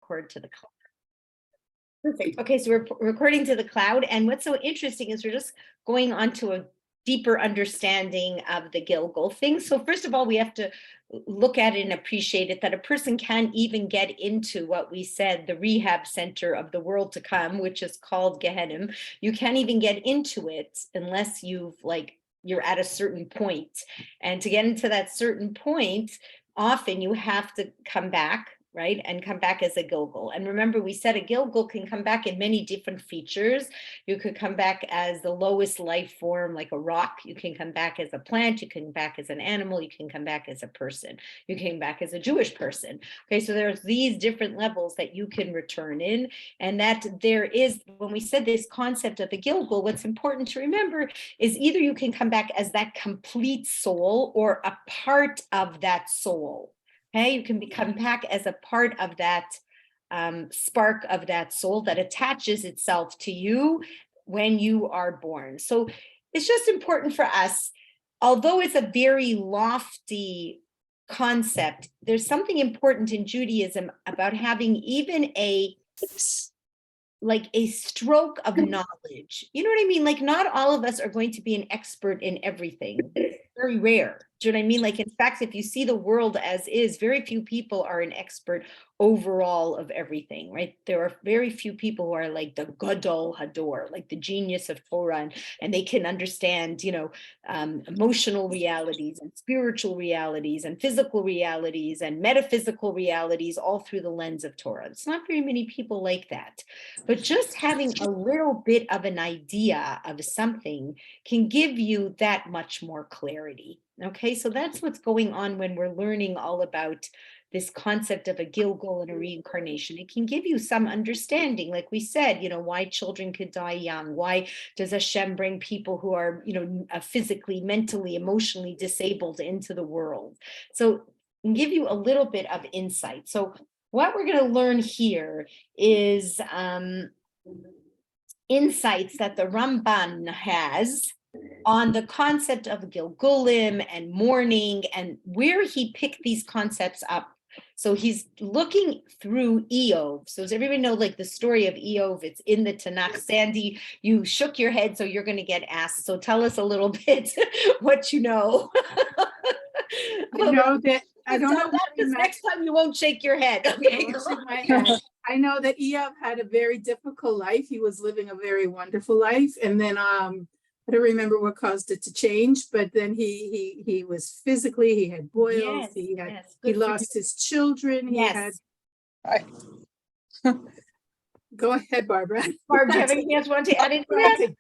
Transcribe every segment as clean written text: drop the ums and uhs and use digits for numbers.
record to the cloud. Perfect. Okay, so we're recording to the cloud. And what's so interesting is we're just going on to a deeper understanding of the Gilgul thing. So first of all, we have to look at it and appreciate it, that a person can't even get into what we said, the rehab center of the world to come, which is called Gehenna. You can't even get into it unless you're at a certain point. And to get into that certain point, often you have to come back, right? And come back as a Gilgul. And remember, we said a Gilgul can come back in many different features. You could come back as the lowest life form, like a rock. You can come back as a plant. You can come back as an animal. You can come back as a person. You can come back as a Jewish person. Okay, so there's these different levels that you can return in. And that there is, when we said this concept of the Gilgul, what's important to remember is either you can come back as that complete soul or a part of that soul. Okay, you can come back as a part of that spark of that soul that attaches itself to you when you are born. So it's just important for us, although it's a very lofty concept, there's something important in Judaism about having even a stroke of knowledge. You know what I mean? Like, not all of us are going to be an expert in everything. It's very rare. Do you know what I mean? Like, in fact, if you see the world as is, very few people are an expert overall of everything, right? There are very few people who are like the Gadol Hador, like the genius of Torah, and they can understand, emotional realities and spiritual realities and physical realities and metaphysical realities all through the lens of Torah. It's not very many people like that. But just having a little bit of an idea of something can give you that much more clarity. Okay, so that's what's going on when we're learning all about this concept of a Gilgul and a reincarnation. It can give you some understanding, like we said, why children could die young. Why does Hashem bring people who are, physically, mentally, emotionally disabled into the world? So it can give you a little bit of insight. So what we're going to learn here is insights that the Ramban has on the concept of Gilgulim and mourning and where he picked these concepts up. So he's looking through Iyov. So does everybody know like the story of Iyov? It's in the Tanakh. Sandy, you shook your head, so you're going to get asked. So tell us a little bit what you know. I know that I don't know. Next time you won't shake your head. Okay. I know that Iyov had a very difficult life. He was living a very wonderful life, and then I don't remember what caused it to change, but then he was physically, he had boils, he lost his children, he had. Go ahead, Barbara. Barbara, do you have anything else you want to add into that?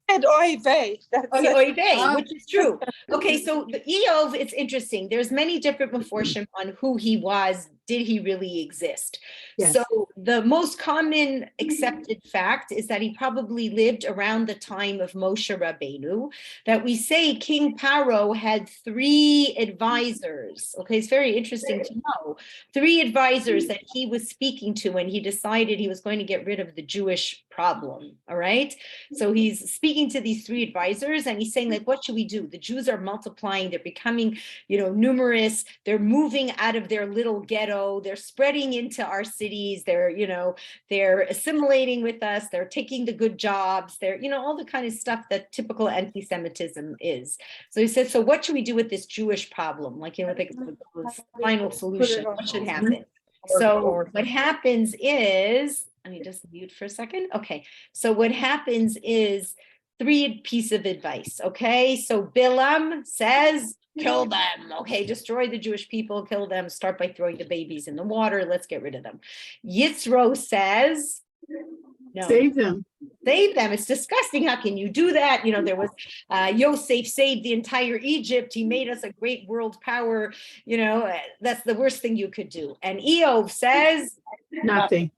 And Oy vey. Oy vey, which is true. Okay, so the Iyov, it's interesting. There's many different meforshim on who he was. Did he really exist? Yes. So the most common accepted fact is that he probably lived around the time of Moshe Rabbeinu, that we say King Paro had 3 advisors. Okay, it's very interesting to know. 3 advisors that he was speaking to when he decided he was going to get rid of the Jewish problem, all right? So he's speaking to these 3 advisors and he's saying, like, what should we do? The Jews are multiplying, they're becoming, numerous, they're moving out of their little ghetto, they're spreading into our cities, they're assimilating with us, they're taking the good jobs, they're, all the kind of stuff that typical anti-Semitism is. So he says, so what should we do with this Jewish problem? Like, the final solution, what should happen? So what happens is, let me just mute for a second. Okay, so what happens is 3 pieces of advice, okay? So Bilam says, kill them, okay? Destroy the Jewish people, kill them, start by throwing the babies in the water, let's get rid of them. Yitzro says, no. Save them. Save them. It's disgusting. How can you do that? There was Yosef saved the entire Egypt. He made us a great world power. That's the worst thing you could do. And Iyov says nothing.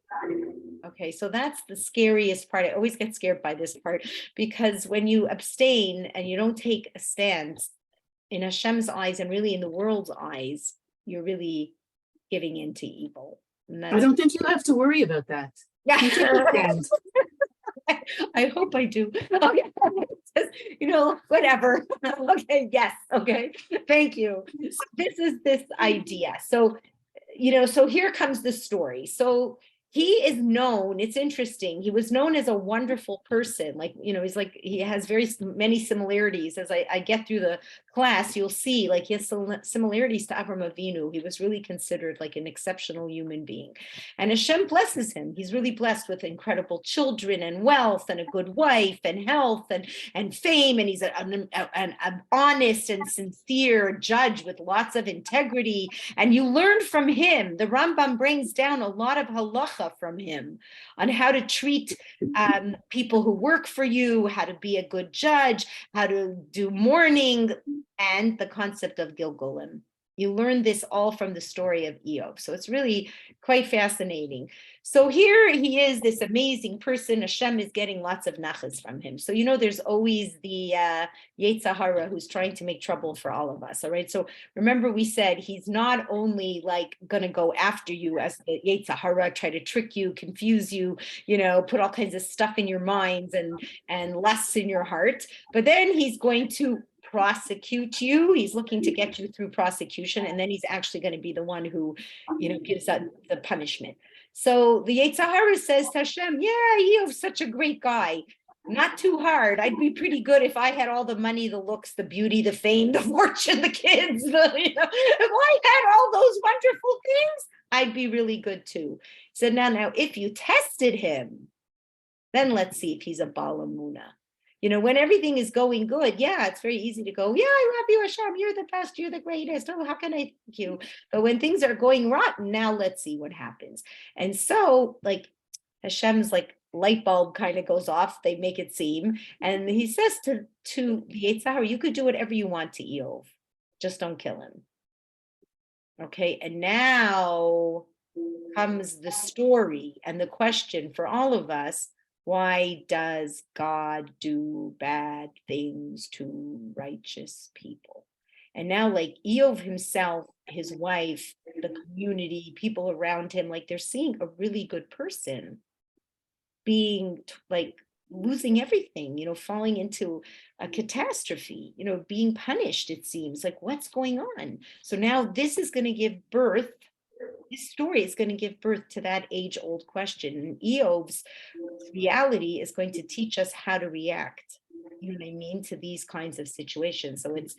Okay, so that's the scariest part. I always get scared by this part because when you abstain and you don't take a stance in Hashem's eyes and really in the world's eyes, you're really giving into evil. I don't think you have to worry about that. Yeah. I hope I do. Okay. Whatever. Okay, yes. Okay. Thank you. So this is this idea. So, so here comes the story. So he is known, it's interesting, he was known as a wonderful person. Like, he's like, he has very many similarities. As I get through the class, you'll see like he has similarities to Avram Avinu. He was really considered like an exceptional human being. And Hashem blesses him. He's really blessed with incredible children and wealth and a good wife and health and fame. And he's an honest and sincere judge with lots of integrity. And you learn from him. The Rambam brings down a lot of halacha from him on how to treat people who work for you, how to be a good judge, how to do mourning, and the concept of Gilgulim. You learn this all from the story of Iyov. So it's really quite fascinating. So here he is, this amazing person. Hashem is getting lots of nachas from him. So, there's always the Yetzer Hara who's trying to make trouble for all of us. All right. So remember, we said he's not only like going to go after you as the Yetzer Hara, try to trick you, confuse you, put all kinds of stuff in your minds and lusts in your heart. But then he's going to prosecute you. He's looking to get you through prosecution, and then he's actually going to be the one who, gives out the punishment. So the Yetzer Hara says to Hashem, yeah, Iyov's such a great guy. Not too hard. I'd be pretty good if I had all the money, the looks, the beauty, the fame, the fortune, the kids. If I had all those wonderful things, I'd be really good too. So now, if you tested him, then let's see if he's a Baal Emunah. When everything is going good, yeah, it's very easy to go, yeah, I love you, Hashem, you're the best, you're the greatest. Oh, how can I thank you? But when things are going rotten, now let's see what happens. And so, like, Hashem's like light bulb kind of goes off, they make it seem. And he says to the Yetzer Hara, you could do whatever you want to Iyov, just don't kill him. Okay, and now comes the story and the question for all of us. Why does God do bad things to righteous people? And now, like, Iyov himself, his wife, the community, people around him, like, they're seeing a really good person being like losing everything, falling into a catastrophe, being punished, it seems. Like, what's going on? So now this is going to give birth. This story is going to give birth to that age-old question. And Iyov's reality is going to teach us how to react, to these kinds of situations. So it's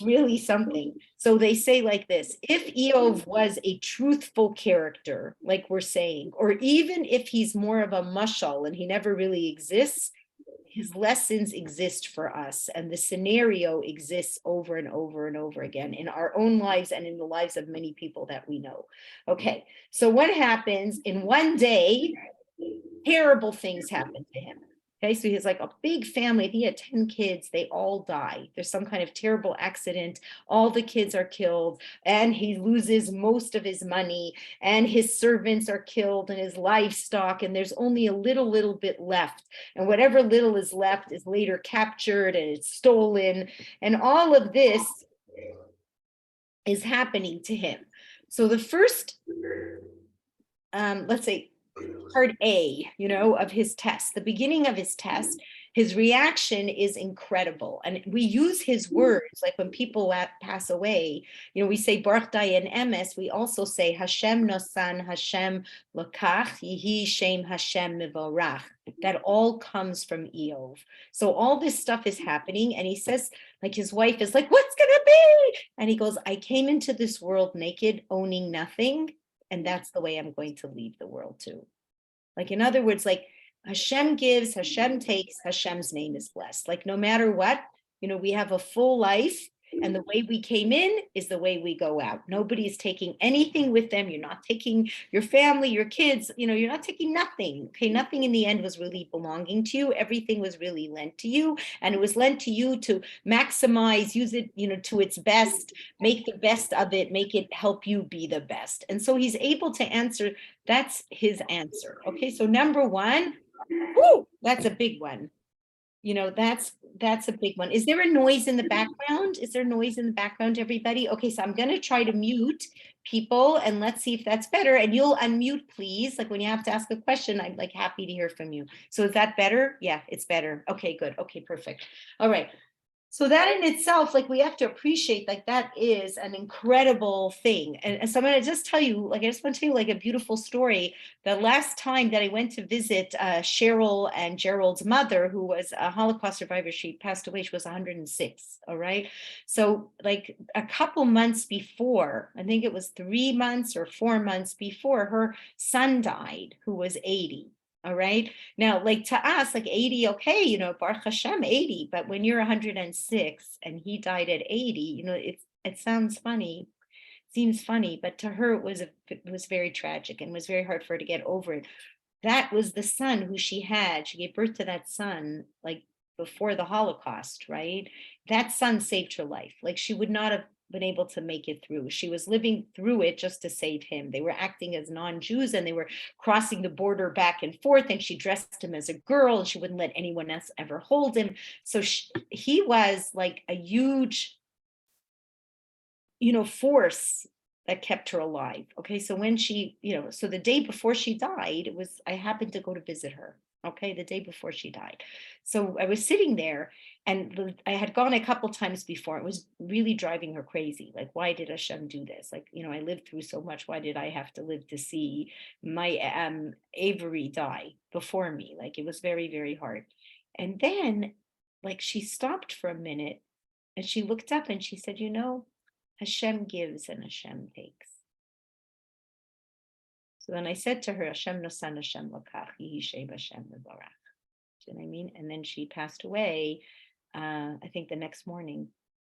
really something. So they say like this: if Iyov was a truthful character, like we're saying, or even if he's more of a mashal and he never really exists, his lessons exist for us, and the scenario exists over and over and over again in our own lives and in the lives of many people that we know. Okay, so what happens in one day? Terrible things happen to him. Okay, so he's like a big family. He had 10 kids. They all die. There's some kind of terrible accident. All the kids are killed, and he loses most of his money, and his servants are killed, and his livestock, and there's only a little bit left. And whatever little is left is later captured and it's stolen. And all of this is happening to him. So the first, let's say, part A, of his test, the beginning of his test, his reaction is incredible. And we use his words, like when people pass away, we say Baruch Dayan Emes, we also say Hashem Nosan, Hashem Lokach, Yihi Shem Hashem Mivorach. That all comes from Iyov. So all this stuff is happening, and he says, like, his wife is like, what's gonna be? And he goes, I came into this world naked, owning nothing, and that's the way I'm going to leave the world too. Like, in other words, like, Hashem gives, Hashem takes, Hashem's name is blessed. Like, no matter what, we have a full life, and the way we came in is the way we go out. Nobody is taking anything with them. You're not taking your family, your kids, you're not taking nothing. Okay, nothing in the end was really belonging to you. Everything was really lent to you, and it was lent to you to maximize, use it, to its best, make the best of it, make it help you be the best. And so he's able to answer. That's his answer. Okay, so number one, that's a big one. That's a big one. Is there a noise in the background? Is there noise in the background, everybody? Okay, so I'm going to try to mute people, and let's see if that's better. And you'll unmute, please. Like, when you have to ask a question, I'm like happy to hear from you. So is that better? Yeah, it's better. Okay, good. Okay, perfect. All right. So that in itself, like we have to appreciate, like that is an incredible thing. And so I'm going to just tell you, like I just want to tell you like a beautiful story. The last time that I went to visit Cheryl and Gerald's mother, who was a Holocaust survivor, she passed away. She was 106. All right. So like a couple months before, I think it was 3 months or 4 months before, her son died, who was 80. All right. Now, like to us, like 80, okay, Baruch Hashem, 80, but when you're 106 and he died at 80, it sounds funny, seems funny, but to her it was very tragic and was very hard for her to get over it. That was the son who she had. She gave birth to that son like before the Holocaust, right? That son saved her life. Like she would not have been able to make it through. She was living through it just to save him. They were acting as non-Jews and they were crossing the border back and forth, and she dressed him as a girl and she wouldn't let anyone else ever hold him. So he was like a huge, force that kept her alive. Okay. So when she, so the day before she died, I happened to go to visit her. Okay. The day before she died. So I was sitting there and I had gone a couple times before. It was really driving her crazy. Like, why did Hashem do this? Like, I lived through so much. Why did I have to live to see my Avery die before me? Like, it was very, very hard. And then like she stopped for a minute and she looked up and she said, Hashem gives and Hashem takes. So then I said to her, Hashem nosan, Hashem lokach, Yehi shev Hashem levarach. Do you know what I mean? And then she passed away, I think the next morning.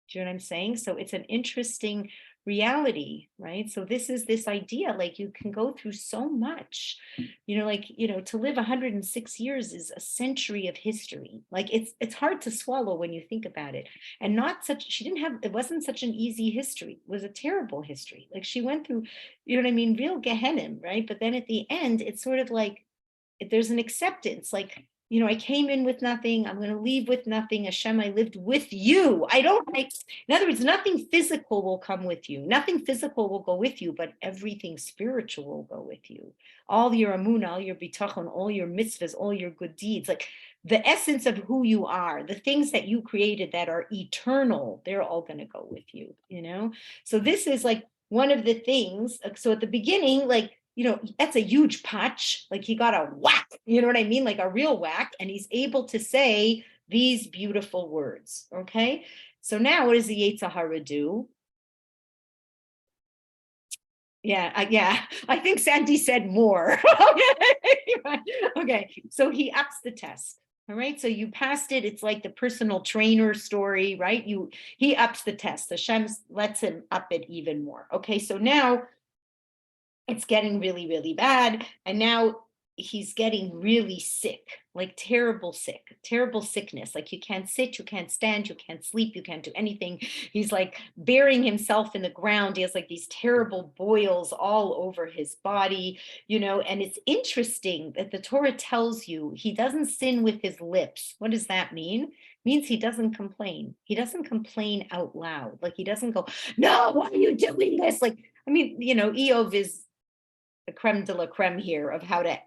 Do you know what I'm saying? So it's an interesting reality, right? So this is this idea, like you can go through so much, to live 106 years is a century of history. Like it's hard to swallow when you think about it. And it wasn't such an easy history. It was a terrible history. Like she went through, real Gehennim, right? But then at the end, it's sort of like, there's an acceptance, like, I came in with nothing. I'm going to leave with nothing. Hashem, I lived with you. In other words, nothing physical will come with you. Nothing physical will go with you, but everything spiritual will go with you. All your amunah, all your bitachon, all your mitzvahs, all your good deeds, like the essence of who you are, the things that you created that are eternal, they're all going to go with you, So this is like one of the things. So at the beginning, like, that's a huge patch. Like he got a whack, you know what I mean? Like a real whack. And he's able to say these beautiful words. Okay. So now what does the Yetzer Hara do? Yeah. I think Sandy said more. Okay. So he ups the test. All right. So you passed it. It's like the personal trainer story, right? He ups the test. Hashem lets him up it even more. Okay. So now it's getting really, really bad. And now he's getting really sick, like terrible sickness. Like you can't sit, you can't stand, you can't sleep, you can't do anything. He's like burying himself in the ground. He has like these terrible boils all over his body, and it's interesting that the Torah tells you he doesn't sin with his lips. What does that mean? It means he doesn't complain. He doesn't complain out loud. Like he doesn't go, no, why are you doing this? Like, Iyov is the creme de la creme here of how to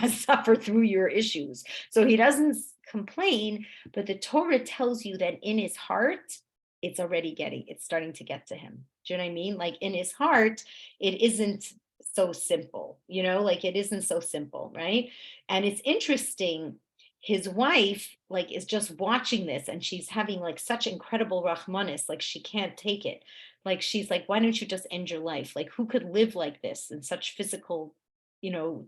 suffer through your issues. So he doesn't complain, but the Torah tells you that in his heart, it's starting to get to him. Do you know what I mean? Like in his heart, it isn't so simple, like it isn't so simple, right? And it's interesting. His wife like is just watching this and she's having like such incredible rahmanis, like she can't take it. Like she's like, why don't you just end your life? Like who could live like this in such physical,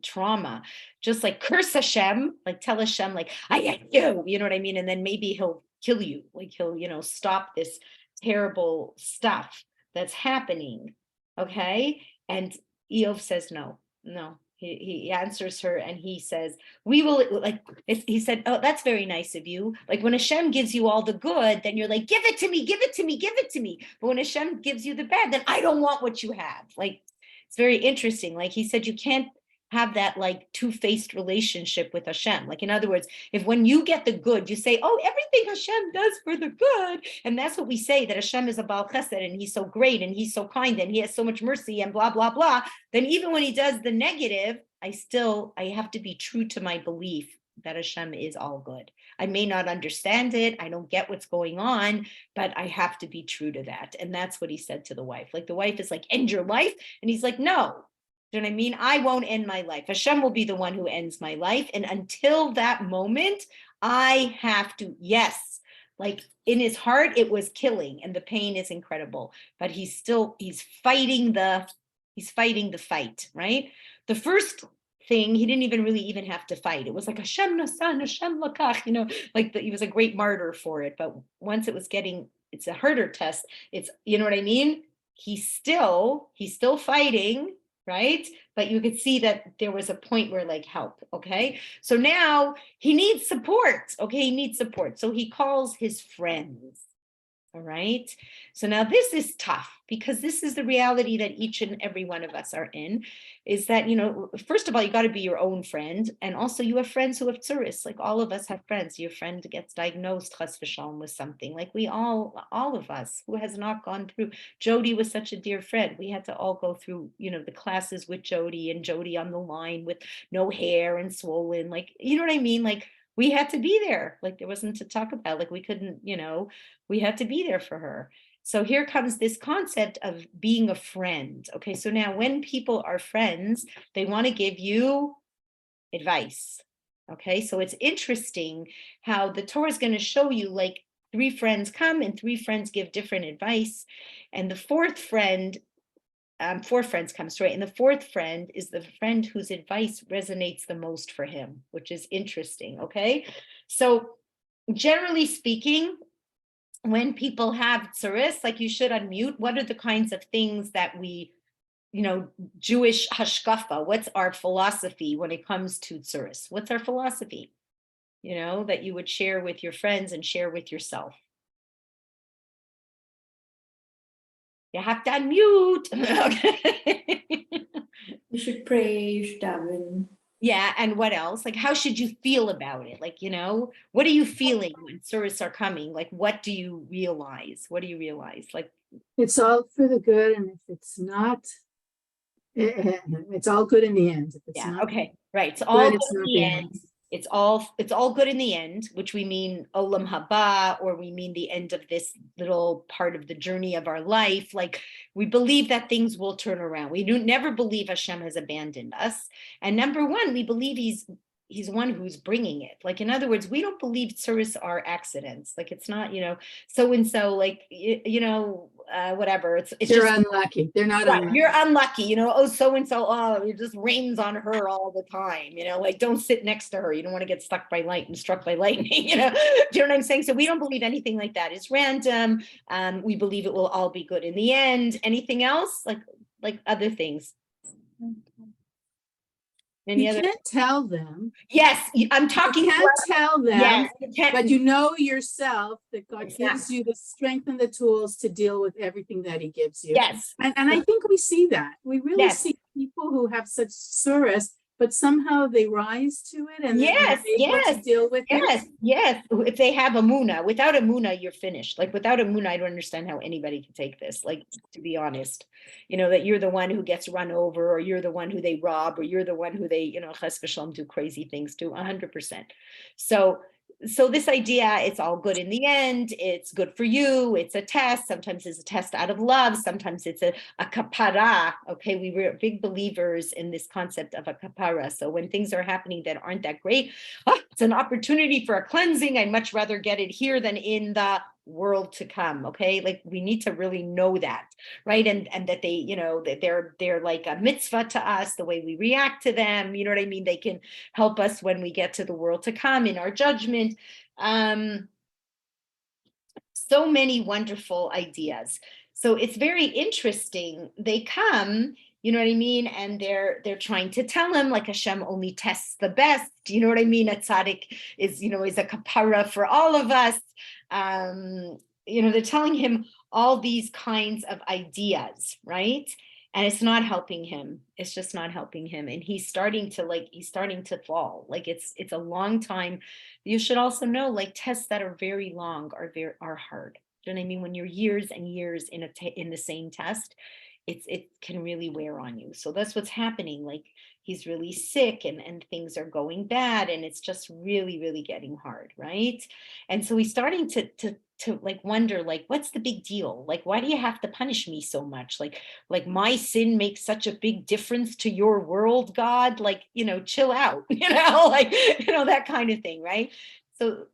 trauma? Just like curse Hashem, like tell Hashem, like I hate you, you know what I mean? And then maybe he'll kill you, like he'll, stop this terrible stuff that's happening. Okay. And Iyov says no. He answers her and he says, we will, like, he said, oh, that's very nice of you. Like when Hashem gives you all the good, then you're like, give it to me, give it to me, give it to me. But when Hashem gives you the bad, then I don't want what you have. Like, it's very interesting. Like he said, you can't have that like two-faced relationship with Hashem. Like in other words, if when you get the good, you say, oh, everything Hashem does for the good. And that's what we say, that Hashem is a Baal Chesed and he's so great and he's so kind and he has so much mercy and blah, blah, blah. Then even when he does the negative, I have to be true to my belief that Hashem is all good. I may not understand it. I don't get what's going on, but I have to be true to that. And that's what he said to the wife. Like the wife is like, end your life. And he's like, no. Do you know what I mean? I won't end my life. Hashem will be the one who ends my life. And until that moment, I have to, yes, like in his heart, it was killing and the pain is incredible, but he's fighting the fight, right? The first thing, he didn't really have to fight. It was like Hashem nasan, Hashem lakach, he was a great martyr for it. But once it's a harder test. It's, you know what I mean? He's still fighting, right? But you could see that there was a point where like help, okay? So now he needs support, okay? He needs support. So he calls his friends, all right? So now this is tough because this is the reality that each and every one of us are in, is that, first of all, you got to be your own friend. And also you have friends who have tsuris, like all of us have friends. Your friend gets diagnosed, chas v'shalom, with something, like we all of us, who has not gone through. Jody was such a dear friend. We had to all go through, the classes with Jody, and Jody on the line with no hair and swollen, like, you know what I mean? Like we had to be there. Like there wasn't to talk about, like we couldn't, we had to be there for her. So here comes this concept of being a friend. Okay, so now when people are friends, they want to give you advice. Okay, so it's interesting how the Torah is going to show you like 3 friends come and 3 friends give different advice. And the 4th friend, 4 friends come straight. And the 4th friend is the friend whose advice resonates the most for him, which is interesting. Okay, so generally speaking, when people have tsuris, like you should unmute, what are the kinds of things that we, Jewish hashkafa, what's our philosophy when it comes to tsuris? What's our philosophy, that you would share with your friends and share with yourself? You have to unmute. You should pray, you should daven. Yeah, and what else? Like, how should you feel about it? Like, what are you feeling when tsuris are coming? Like, what do you realize? What do you realize? Like, It's all for the good, and if it's not, it's all good in the end. If it's yeah, not okay, right. It's good, all good it's in not the the end. end. It's all good in the end, which we mean olam haba, or we mean the end of this little part of the journey of our life. Like we believe that things will turn around. We never believe Hashem has abandoned us. And number 1, we believe he's one who's bringing it. Like, in other words, we don't believe tsuris are accidents. Like it's not, so-and-so, like, whatever. It's They're just unlucky. They're not right, unlucky. you're unlucky, oh, so-and-so, oh, it just rains on her all the time, like don't sit next to her. You don't want to get struck by lightning, do you know what I'm saying? So we don't believe anything like that is random. We believe it will all be good in the end. Anything else? Like other things? Any You other? can't tell them. Yes, I'm talking. You can't tell them, yes, you can't. but you know yourself that God Exactly. gives you the strength and the tools to deal with everything that he gives you. Yes. And I think we see that. We really Yes. see people who have such tsuris, but somehow they rise to it and Yes, they're able to deal with it. Yes. If they have amuna, without amuna, you're finished. Like without amuna, I don't understand how anybody can take this. Like, to be honest, that you're the one who gets run over, or you're the one who they rob, or you're the one who they, chas v'shalom, do crazy things to, 100%. So this idea, it's all good in the end. It's good for you. It's a test. Sometimes it's a test out of love. Sometimes it's a kapara. Okay, we were big believers in this concept of a kapara. So when things are happening that aren't that great, it's an opportunity for a cleansing. I'd much rather get it here than in the world to come. Okay, like we need to really know that, right? And that they, that they're like a mitzvah to us. The way we react to them, you know what I mean? They can help us when we get to the world to come in our judgment. So many wonderful ideas. So it's very interesting. They come, you know what I mean? And they're trying to tell him, like, Hashem only tests the best. You know what I mean? A tzaddik is, is a kapara for all of us. They're telling him all these kinds of ideas, right? And it's not helping him. It's just not helping him. And he's starting to fall. Like it's a long time. You should also know, like, tests that are very long are hard. Do you know what I mean? When you're years and years in the same test, it can really wear on you. So that's what's happening. Like he's really sick and things are going bad and it's just really, really getting hard, right? And so he's starting to like wonder, like, what's the big deal? Like, why do you have to punish me so much? Like my sin makes such a big difference to your world, God, like, chill out, like, that kind of thing, right? So,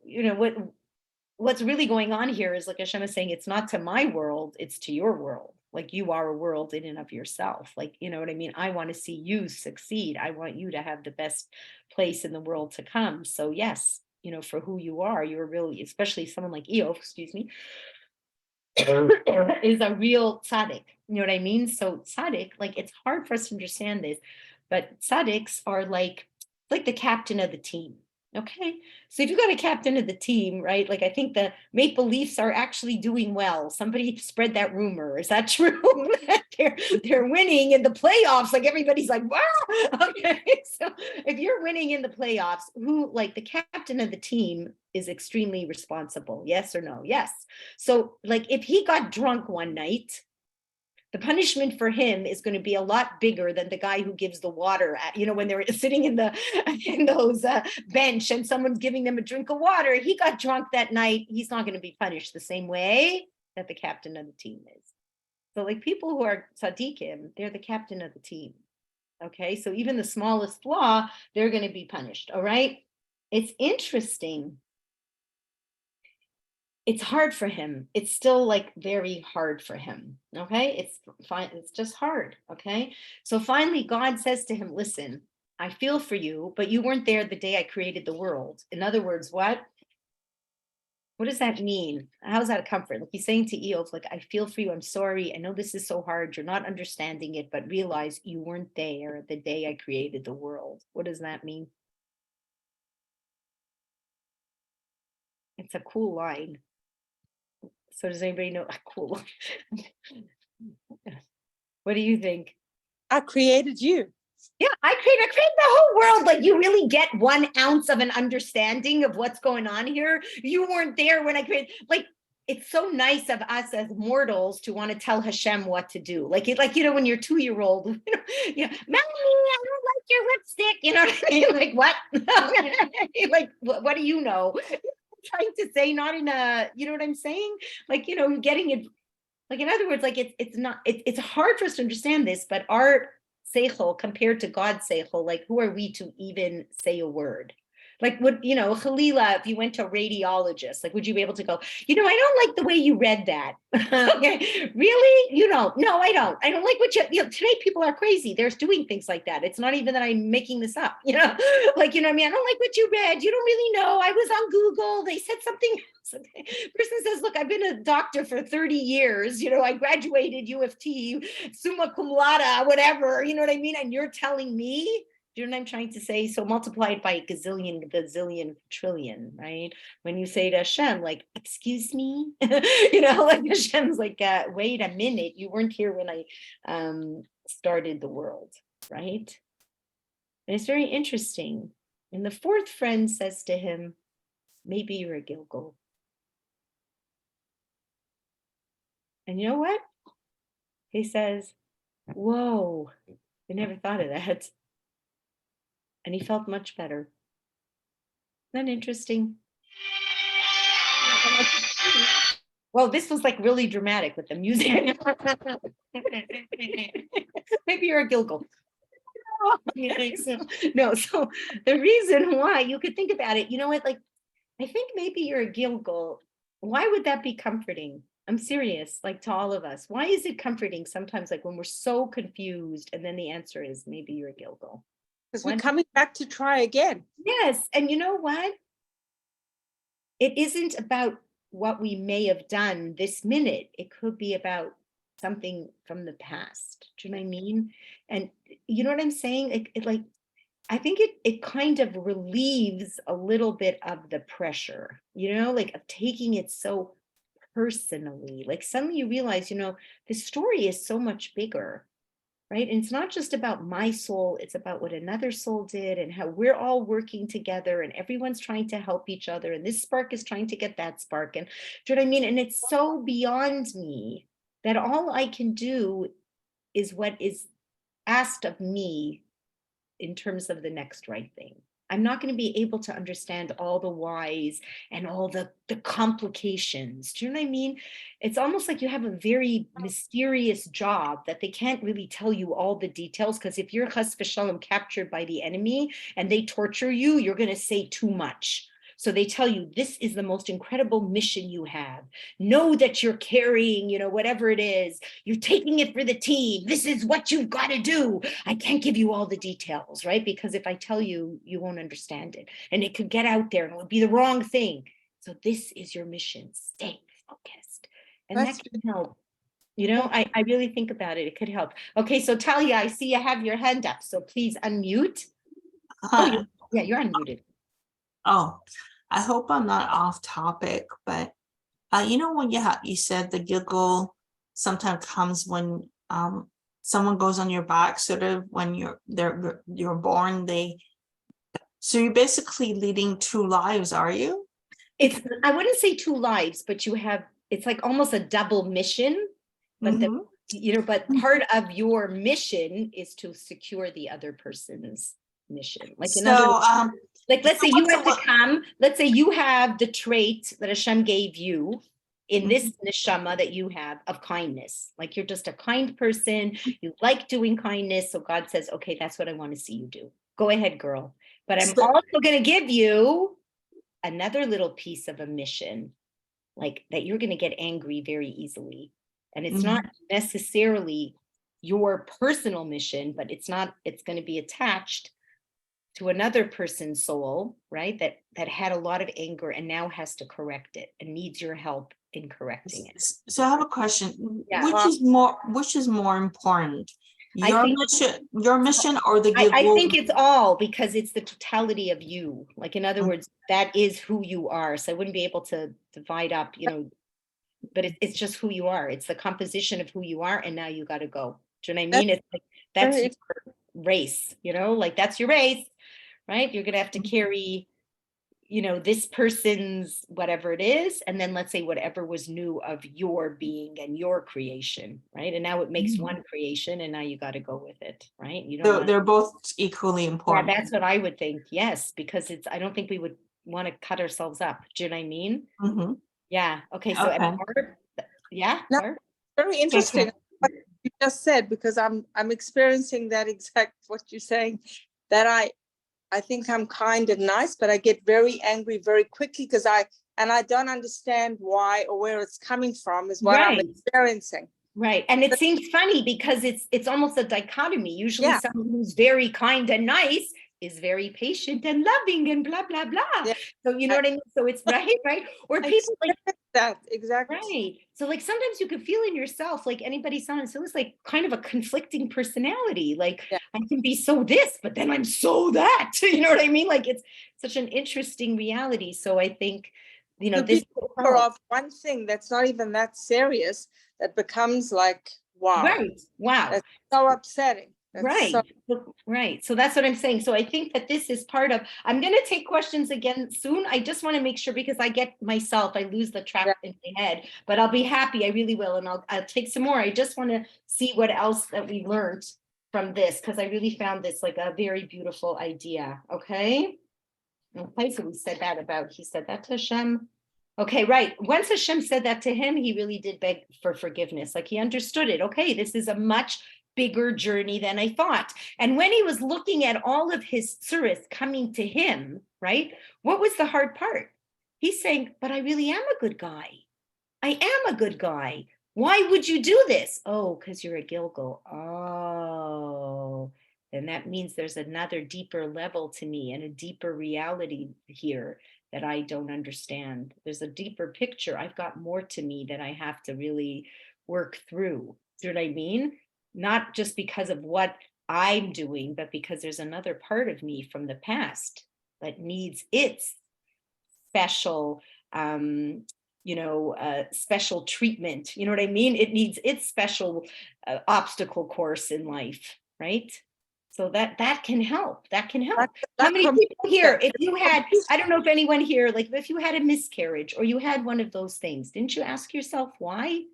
what's really going on here is, like Hashem is saying, it's not to my world, it's to your world. Like, you are a world in and of yourself. Like, you know what I mean? I want to see you succeed. I want you to have the best place in the world to come. So yes, for who you are, you're really, especially someone like Iyov, excuse me, is a real tzaddik. You know what I mean? So tzaddik, like, it's hard for us to understand this, but tzaddiks are like the captain of the team. Okay, so if you got a captain of the team, right? Like, I think the Maple Leafs are actually doing well. Somebody spread that rumor. Is that true? they're winning in the playoffs. Like, everybody's like, wow. Okay, so if you're winning in the playoffs, who, like, the captain of the team is extremely responsible? Yes or no? Yes. So, like, if he got drunk one night, the punishment for him is going to be a lot bigger than the guy who gives the water at, when they're sitting in those bench and someone's giving them a drink of water. He got drunk that night. He's not going to be punished the same way that the captain of the team is. So, like, people who are tzaddikim, they're the captain of the team. Okay, so even the smallest flaw, they're going to be punished. All right, it's interesting. It's hard for him. It's still, like, very hard for him. Okay, it's fine. It's just hard. Okay, so finally God says to him, listen, I feel for you, but you weren't there the day I created the world. In other words, what does that mean? How's that a comfort? Like, he's saying to Iyov, like, I feel for you. I'm sorry. I know this is so hard. You're not understanding it, but realize you weren't there the day I created the world. What does that mean? It's a cool line. So does anybody know? Cool. What do you think? I created you. Yeah, I created the whole world. Like, you really get 1 ounce of an understanding of what's going on here. You weren't there when I created. Like, it's so nice of us as mortals to want to tell Hashem what to do. Like, when you're 2-year-old, Mommy, I don't like your lipstick. You know what I mean? Like, what? Like, what do you know? Trying to say, not in a, you know what I'm saying? Like, getting it. Like, in other words, like, it's hard for us to understand this, but our seichel compared to God's seichel, like, who are we to even say a word? Like, would, Khalila, if you went to a radiologist, like, would you be able to go, I don't like the way you read that. Okay. Really? No, I don't. I don't like what today people are crazy. They're doing things like that. It's not even that I'm making this up, like, I don't like what you read. You don't really know. I was on Google. They said something else. Person says, look, I've been a doctor for 30 years. I graduated U of T, summa cum laude, whatever, you know what I mean? And you're telling me. Do you know what I'm trying to say? So multiply it by gazillion, trillion, right? When you say to Hashem, like, excuse me, like, Hashem's like, wait a minute, you weren't here when I started the world, right? And it's very interesting. And the 4th friend says to him, maybe you're a Gilgal. And you know what? He says, whoa, I never thought of that. And he felt much better. Isn't that interesting? Well, this was, like, really dramatic with the music. Maybe you're a Gilgal. No, so the reason why, you could think about it, you know what, like, I think maybe you're a Gilgal. Why would that be comforting? I'm serious, like, to all of us. Why is it comforting sometimes, like, when we're so confused, and then the answer is maybe you're a Gilgal? Because we're coming back to try again. Yes. And you know what? It isn't about what we may have done this minute. It could be about something from the past. Do you know what I mean? And you know what I'm saying? Like, I think it kind of relieves a little bit of the pressure, like, of taking it so personally. Like, suddenly you realize, the story is so much bigger. Right? And it's not just about my soul, it's about what another soul did and how we're all working together and everyone's trying to help each other. And this spark is trying to get that spark. And do you know what I mean? And it's so beyond me that all I can do is what is asked of me, in terms of the next right thing. I'm not going to be able to understand all the whys and all the complications. Do you know what I mean? It's almost like you have a very mysterious job that they can't really tell you all the details, because if you're chas v'shalom captured by the enemy and they torture you, you're going to say too much. So they tell you, this is the most incredible mission you have. Know that you're carrying, whatever it is, you're taking it for the team. This is what you've got to do. I can't give you all the details, right? Because if I tell you, you won't understand it. And it could get out there and it would be the wrong thing. So this is your mission. Stay focused. And that can help. I really think about it. It could help. Okay, so Talia, I see you have your hand up. So please unmute. Oh, you're unmuted. Oh, I hope I'm not off topic, but when you said the giggle sometimes comes when someone goes on your back, sort of when you're born. So you're basically leading two lives, are you? I wouldn't say two lives, but it's like almost a double mission. But but part of your mission is to secure the other person's mission. Like in other words, let's say you have to come, let's say you have the trait that Hashem gave you in this neshama that you have of kindness. Like you're just a kind person, you like doing kindness. So God says, okay, that's what I want to see you do. Go ahead, girl. But I'm also going to give you another little piece of a mission, like that you're going to get angry very easily. And it's not necessarily your personal mission, but it's going to be attached to another person's soul, right? That had a lot of anger and now has to correct it and needs your help in correcting it. So I have a question. Yeah. Which is more important? Your mission or the I think it's all, because it's the totality of you. Like in other words, that is who you are. So I wouldn't be able to divide up, but it's just who you are. It's the composition of who you are, and now you got to go. Do you know what I mean? It's like that's your race, like that's your race. Right? You're going to have to carry, this person's whatever it is. And then let's say whatever was new of your being and your creation. Right. And now it makes one creation, and now you got to go with it. Right. They're both equally important. Yeah, that's what I would think. Yes. Because I don't think we would want to cut ourselves up. Do you know what I mean? Yeah. Okay. So, yeah. No, very interesting what you just said, because I'm experiencing that exact what you're saying, that I think I'm kind and nice, but I get very angry very quickly because I don't understand why or where it's coming from is what I'm experiencing. Right. And it seems funny because it's almost a dichotomy. Usually someone who's very kind and nice is very patient and loving and blah, blah, blah. Yeah. So you know what I mean? So it's right. Or people like that. Exactly. Right. So like sometimes you could feel in yourself, like anybody sounds, so it's like kind of a conflicting personality. Like I can be so this, but then I'm so that, you know what I mean? Like it's such an interesting reality. So I think, this of one thing that's not even that serious, that becomes like, wow. Right. Wow. That's so upsetting. Right. So that's what I'm saying. So I think that this is part of, I'm going to take questions again soon. I just want to make sure, because I get myself, I lose the track in my head, but I'll be happy. I really will. And I'll take some more. I just want to see what else that we learned from this, because I really found this like a very beautiful idea. Okay. So he said that to Hashem. Okay, right. Once Hashem said that to him, he really did beg for forgiveness. Like he understood it. Okay, this is a much bigger journey than I thought. And when he was looking at all of his tsuris coming to him, right? What was the hard part? He's saying, but I really am a good guy. I am a good guy. Why would you do this? Oh, because you're a Gilgal. Oh, then that means there's another deeper level to me and a deeper reality here that I don't understand. There's a deeper picture. I've got more to me that I have to really work through. Do you know what I mean? Not just because of what I'm doing, but because there's another part of me from the past that needs its special, special treatment. You know what I mean? It needs its special obstacle course in life, right? So that can help. That can help. How many people here, if you had, I don't know if anyone here, like if you had a miscarriage or you had one of those things, didn't you ask yourself why? Do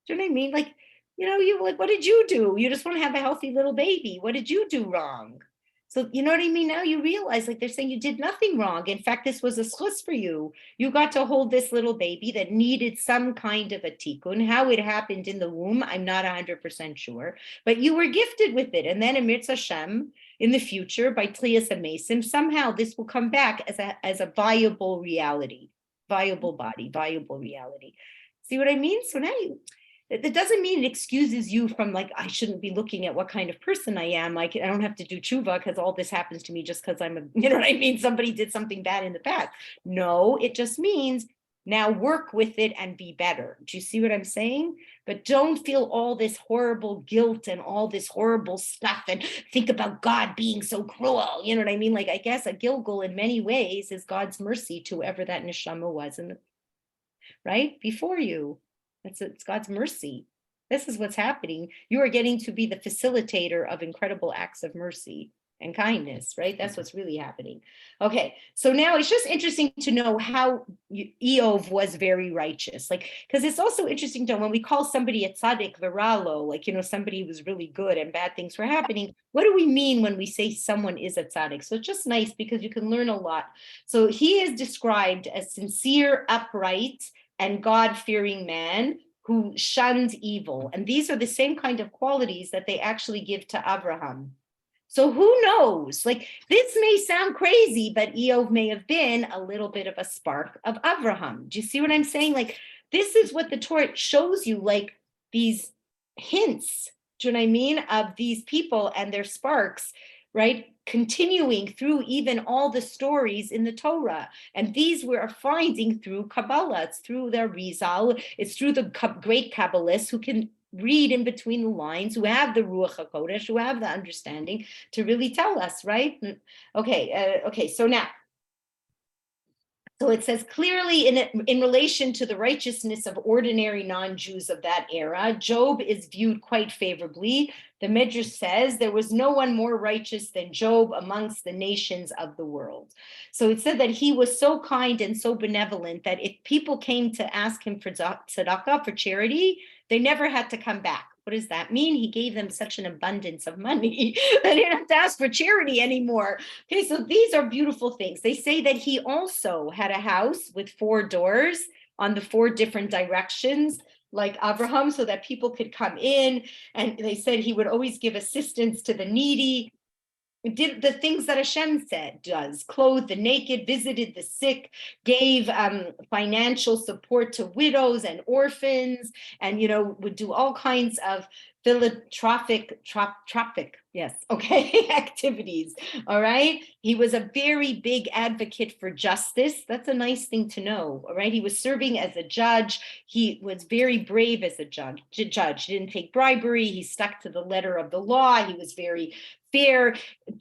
you know what I mean? Like, you like, what did you do? You just want to have a healthy little baby. What did you do wrong? So you know what I mean? Now you realize, like, they're saying you did nothing wrong. In fact, this was a schus for you. You got to hold this little baby that needed some kind of a tikkun. How it happened in the womb, I'm not 100% sure, but you were gifted with it. And then Amir Hashem, in the future, by Tlias Amesim, somehow this will come back as a viable reality, viable body, viable reality. See what I mean? So now that doesn't mean it excuses you from, like, I shouldn't be looking at what kind of person I am. Like, I don't have to do tshuva because all this happens to me just because I'm a, you know what I mean? Somebody did something bad in the past. No, it just means now work with it and be better. Do you see what I'm saying? But don't feel all this horrible guilt and all this horrible stuff and think about God being so cruel. You know what I mean? Like, I guess a Gilgul in many ways is God's mercy to whoever that neshama was right before you. It's God's mercy. This is what's happening. You are getting to be the facilitator of incredible acts of mercy and kindness, right? That's what's really happening. Okay, so now it's just interesting to know how Iyov was very righteous. Like, because it's also interesting to when we call somebody a tzaddik viralo, like, you know, somebody who was really good and bad things were happening. What do we mean when we say someone is a tzaddik? So it's just nice because you can learn a lot. So he is described as sincere, upright, and God-fearing man who shuns evil. And these are the same kind of qualities that they actually give to Abraham. So who knows? Like, this may sound crazy, but Iyov may have been a little bit of a spark of Abraham. Do you see what I'm saying? Like, this is what the Torah shows you, like these hints, do you know what I mean, of these people and their sparks, right? Continuing through even all the stories in the Torah. And these we are finding through Kabbalah. It's through their Rizal. It's through the great Kabbalists who can read in between the lines, who have the Ruach HaKodesh, who have the understanding to really tell us, right? Okay, so now, so it says clearly in relation to the righteousness of ordinary non-Jews of that era, Job is viewed quite favorably. The Midrash says there was no one more righteous than Job amongst the nations of the world. So it said that he was so kind and so benevolent that if people came to ask him for tzedakah, for charity, they never had to come back. What does that mean? He gave them such an abundance of money they didn't have to ask for charity anymore. Okay, so these are beautiful things. They say that he also had a house with 4 doors on the 4 different directions, like Abraham, so that people could come in. And they said he would always give assistance to the needy. Did the things that Hashem does, clothed the naked, visited the sick, gave financial support to widows and orphans, and, you know, would do all kinds of philanthropic, activities. All right. He was a very big advocate for justice. That's a nice thing to know. All right. He was serving as a judge. He was very brave as a judge. He didn't take bribery. He stuck to the letter of the law. He was very fair.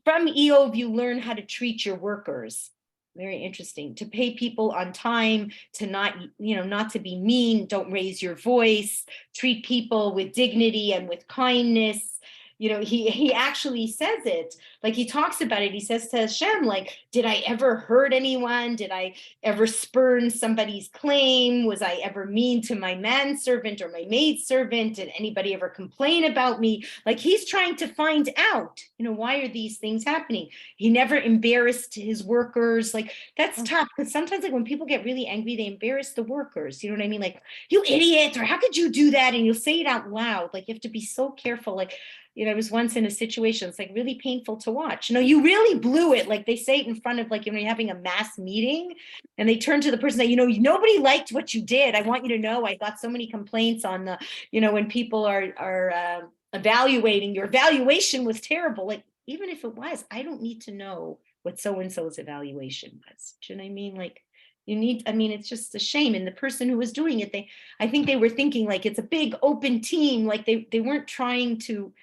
From Iyov, you learn how to treat your workers. Very interesting. To pay people on time, to not, not to be mean, don't raise your voice, treat people with dignity and with kindness. You know, he actually says it, like he talks about it. He says to Hashem, like, did I ever hurt anyone? Did I ever spurn somebody's claim? Was I ever mean to my manservant or my maidservant? Did anybody ever complain about me? Like, he's trying to find out, why are these things happening? He never embarrassed his workers. Like, that's tough, because sometimes, like, when people get really angry, they embarrass the workers. You know what I mean? Like, you idiot, or how could you do that? And you'll say it out loud. Like, you have to be so careful. Like, I was once in a situation, it's like really painful to watch. You really blew it. Like, they say it in front of, like, you're having a mass meeting, and they turn to the person that, nobody liked what you did. I want you to know, I got so many complaints on the, when people are evaluating, your evaluation was terrible. Like, even if it was, I don't need to know what so-and-so's evaluation was. Do you know what I mean? Like, it's just a shame. And the person who was doing it, I think they were thinking, like, it's a big open team. Like, they weren't trying to,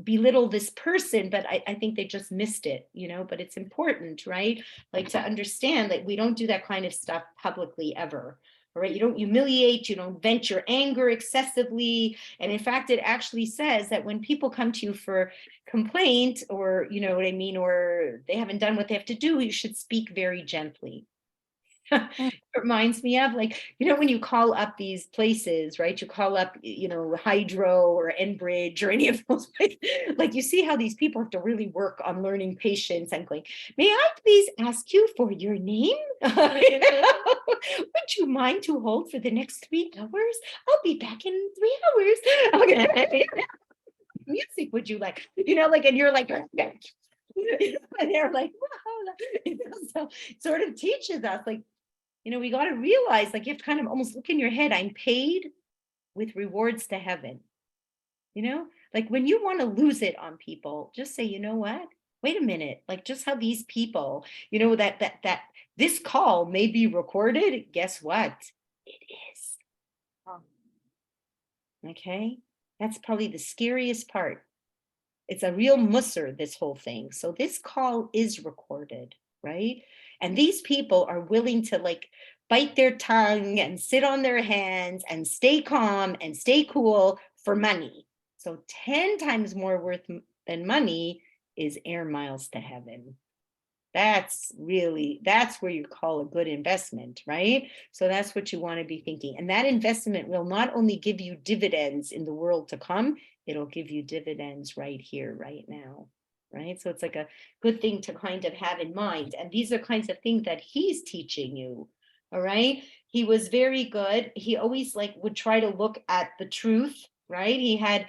belittle this person, but I think they just missed it, but it's important, right? Like, to understand that we don't do that kind of stuff publicly ever. All right. You don't humiliate, you don't vent your anger excessively. And in fact, it actually says that when people come to you for complaint, or, or they haven't done what they have to do, you should speak very gently. It reminds me of, like, when you call up these places, right? You call up, Hydro or Enbridge or any of those places. Like, you see how these people have to really work on learning patience and going, may I please ask you for your name? Would you mind to hold for the next 3 hours? I'll be back in 3 hours. Okay. Music would you like? And you're like, and they're like, wow. So it sort of teaches us, like, we got to realize, like, you have to kind of almost look in your head, I'm paid with rewards to heaven. Like, when you want to lose it on people, just say, you know what? Wait a minute, like, just how these people, that this call may be recorded. Guess what? It is. Okay. That's probably the scariest part. It's a real musser, this whole thing. So this call is recorded, right? And these people are willing to, like, bite their tongue and sit on their hands and stay calm and stay cool for money. So 10 times more worth than money is air miles to heaven. That's where you call a good investment, right? So that's what you want to be thinking. And that investment will not only give you dividends in the world to come, it'll give you dividends right here, right now, right? So it's like a good thing to kind of have in mind. And these are kinds of things that he's teaching you, all right? He was very good. He always, like, would try to look at the truth, right? He had,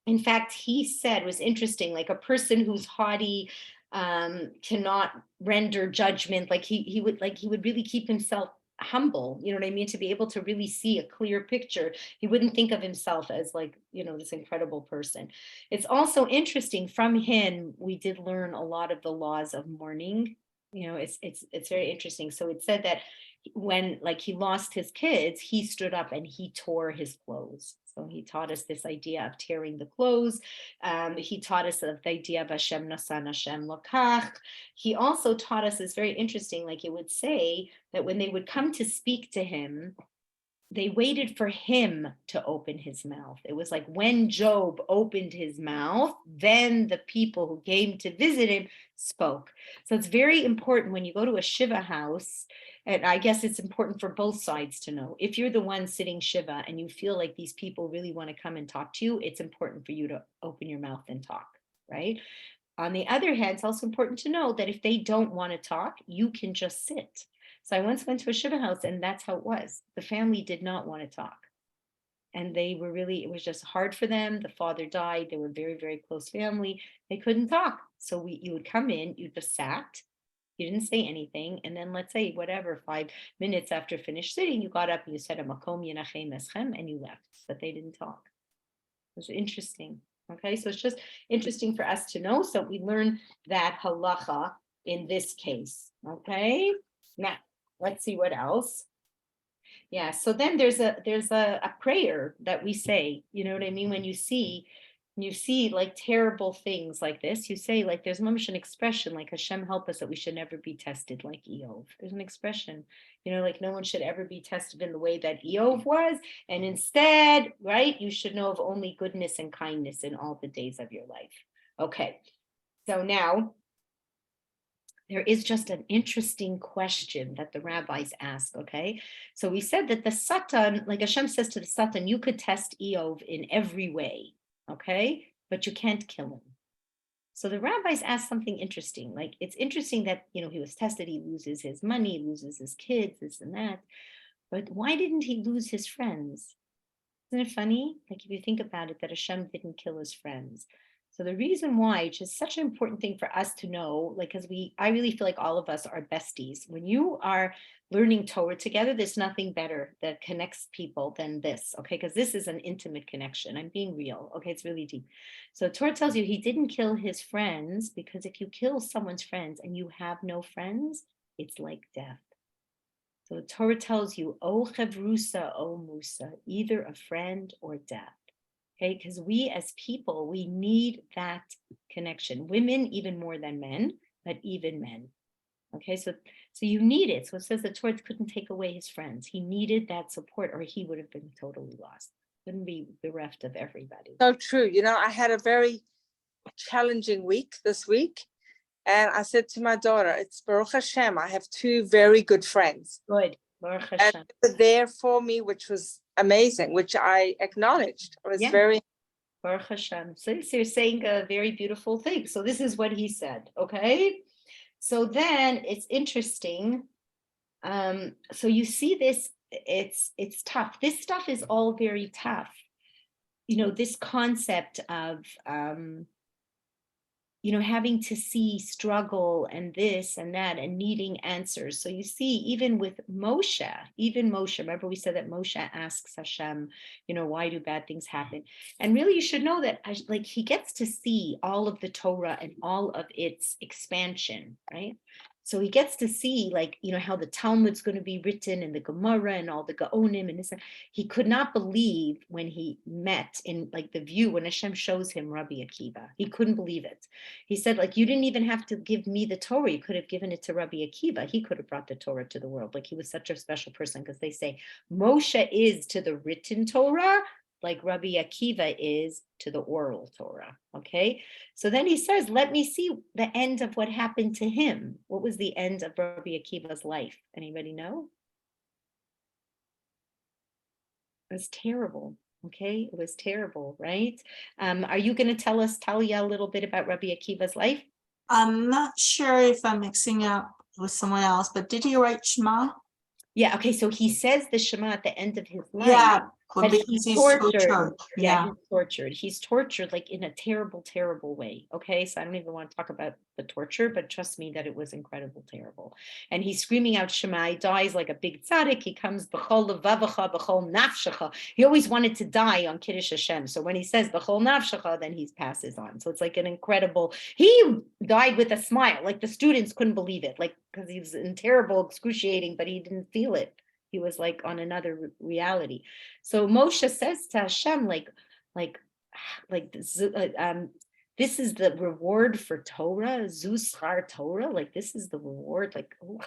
in fact, he said, it was interesting, like, a person who's haughty cannot render judgment. Like, he would really keep himself humble, you know what I mean, to be able to really see a clear picture. He wouldn't think of himself as, like, this incredible person. It's also interesting, from him we did learn a lot of the laws of mourning. It's very interesting. So it said that when, like, he lost his kids, he stood up and he tore his clothes. So he taught us this idea of tearing the clothes. He taught us of the idea of Hashem nasan, Hashem lokach. He also taught us, this very interesting, like, it would say that when they would come to speak to him, they waited for him to open his mouth. It was like when Job opened his mouth, then the people who came to visit him spoke. So it's very important when you go to a Shiva house, and I guess it's important for both sides to know, if you're the one sitting Shiva and you feel like these people really want to come and talk to you, it's important for you to open your mouth and talk, right? On the other hand, it's also important to know that if they don't want to talk, you can just sit. So I once went to a Shiva house, and that's how it was. The family did not want to talk. And they were really, it was just hard for them. The father died. They were very, very close family. They couldn't talk. So you would come in, you just sat, you didn't say anything. And then, let's say, whatever, 5 minutes after finished sitting, you got up and you said, a makom yenachem eschem, and you left. But they didn't talk. It was interesting. Okay, so it's just interesting for us to know. So we learn that halacha in this case. Okay, now let's see what else. Yeah, so then there's a prayer that we say, you know what I mean? When you see like terrible things like this, you say, like, there's an expression, like, Hashem help us that we should never be tested like Iyov. There's an expression, like, no one should ever be tested in the way that Iyov was. And instead, right, you should know of only goodness and kindness in all the days of your life. Okay, so now there is just an interesting question that the rabbis ask, okay? So we said that the Satan, like Hashem says to the Satan, you could test Iyov in every way, okay? But you can't kill him. So the rabbis asked something interesting. Like, it's interesting that, he was tested, he loses his money, he loses his kids, this and that. But why didn't he lose his friends? Isn't it funny? Like, if you think about it, that Hashem didn't kill his friends. So the reason why, which is such an important thing for us to know, like, because I really feel like all of us are besties. When you are learning Torah together, there's nothing better that connects people than this, okay? Because this is an intimate connection. I'm being real, okay? It's really deep. So Torah tells you he didn't kill his friends, because if you kill someone's friends and you have no friends, it's like death. So the Torah tells you, O chevrusa, O Musa, either a friend or death. Okay, because we as people, we need that connection. Women even more than men, but even men. Okay, so you need it. So it says the Torah couldn't take away his friends. He needed that support, or he would have been totally lost. Couldn't be bereft of everybody. So true. I had a very challenging week this week. And I said to my daughter, it's Baruch Hashem, I have two very good friends. Good. Baruch And Hashem. they were there for me, which was amazing, which I acknowledged. I was Yeah. very Baruch Hashem. So you're saying a very beautiful thing. So this is what he said, okay? So then it's interesting. So you see this, it's tough. This stuff is all very tough. You know, this concept of, you know, having to see struggle and this and that and needing answers. So you see, even with Moshe, remember we said that Moshe asks Hashem, you know, why do bad things happen? And really you should know that like he gets to see all of the Torah and all of its expansion, right? So he gets to see, like, you know, how the Talmud's going to be written and the Gemara and all the Gaonim and this. He could not believe when he met in like the view when Hashem shows him Rabbi Akiva. He couldn't believe it. He said, like, you didn't even have to give me the Torah. You could have given it to Rabbi Akiva. He could have brought the Torah to the world. Like, he was such a special person, because they say Moshe is to the written Torah like Rabbi Akiva is to the oral Torah, okay? So then he says, let me see the end of what happened to him. What was the end of Rabbi Akiva's life? Anybody know? It was terrible, okay? It was terrible, right? Are you going to tell us, Talia, a little bit about Rabbi Akiva's life? I'm not sure if I'm mixing up with someone else, but did he write Shema? Yeah, okay, so he says the Shema at the end of his life. Yeah, But because he's he's tortured. tortured. Yeah. He's tortured. He's tortured like in a terrible, terrible way. Okay, so I don't even want to talk about the torture, but trust me that it was incredible, terrible. And he's screaming out Shema. He dies like a big tzaddik. He comes b'chol levavecha, b'chol nafshecha. He always wanted to die on Kiddush Hashem. So when he says b'chol nafshecha, then he passes on. So it's like an incredible. He died with a smile. Like the students couldn't believe it, like because he was in terrible, excruciating, but he didn't feel it. He was like on another reality. So Moshe says to Hashem, this is the reward for Torah, Zuschar Torah, like this is the reward, like, oh.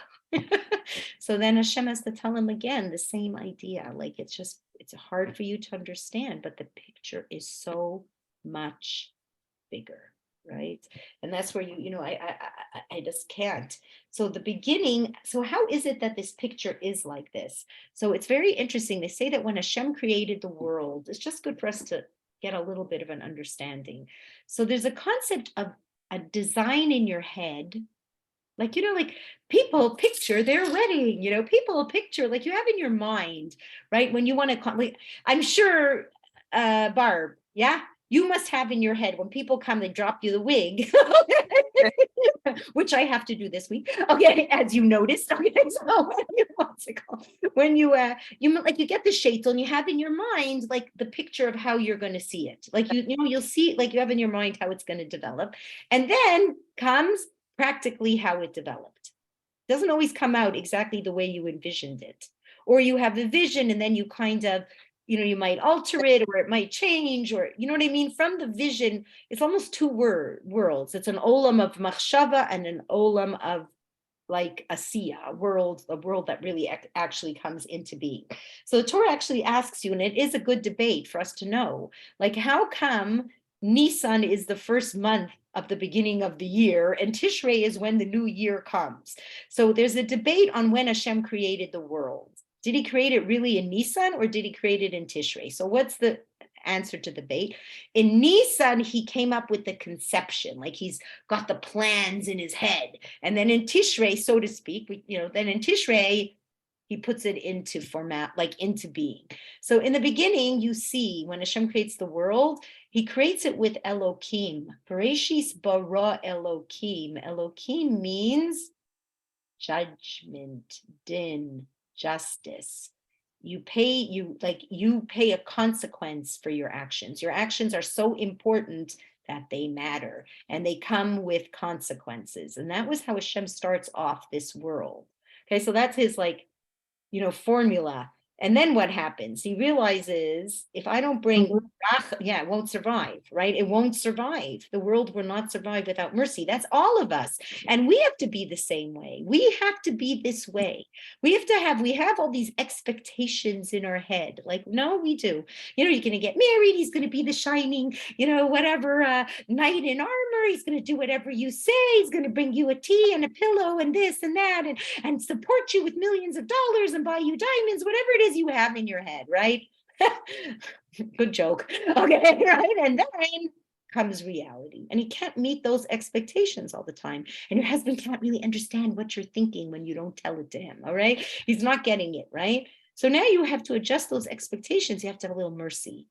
So then Hashem has to tell him again the same idea, like it's hard for you to understand, but the picture is so much bigger, right? And that's where I just can't. So the beginning, so how is it that this picture is like this? So it's very interesting. They say that when Hashem created the world, it's just good for us to get a little bit of an understanding. So there's a concept of a design in your head, like, like people picture their wedding, people picture, like you have in your mind, right? When you want to, like, I'm sure, Barb, yeah? You must have in your head when people come, they drop you the wig, which I have to do this week. Okay, as you noticed. Okay, so when you like you get the shaitel and you have in your mind like the picture of how you're going to see it. Like you'll see like you have in your mind how it's going to develop, and then comes practically how it developed. It doesn't always come out exactly the way you envisioned it, or you have a vision and then you kind of. You might alter it or it might change, or you know what I mean? From the vision, it's almost two worlds. It's an olam of machshava and an olam of like asiya, a world that really actually comes into being. So the Torah actually asks you, and it is a good debate for us to know, like how come Nisan is the first month of the beginning of the year and Tishrei is when the new year comes. So there's a debate on when Hashem created the world. Did he create it really in Nisan or did he create it in Tishrei? So what's the answer to the debate? In Nisan, he came up with the conception, like he's got the plans in his head. And then in Tishrei, so to speak, then in Tishrei, he puts it into format, like into being. So in the beginning, you see when Hashem creates the world, he creates it with Elokim. Bereshis bara Elokim. Elokim means judgment, din, justice. You pay a consequence for your actions. Your actions are so important that they matter and they come with consequences. And that was how Hashem starts off this world. Okay, so that's his formula. And then what happens? He realizes if I don't bring, it won't survive, right? It won't survive. The world will not survive without mercy. That's all of us. And we have to be the same way. We have to be this way. We have all these expectations in our head. Like, no, we do. You're going to get married. He's going to be the shining, whatever knight in armor. He's going to do whatever you say. He's going to bring you a tea and a pillow and this and that and support you with millions of dollars and buy you diamonds, whatever it is you have in your head, right? Good joke. Okay, right? And then comes reality. And he can't meet those expectations all the time. And your husband can't really understand what you're thinking when you don't tell it to him, all right? He's not getting it, right? So now you have to adjust those expectations. You have to have a little mercy.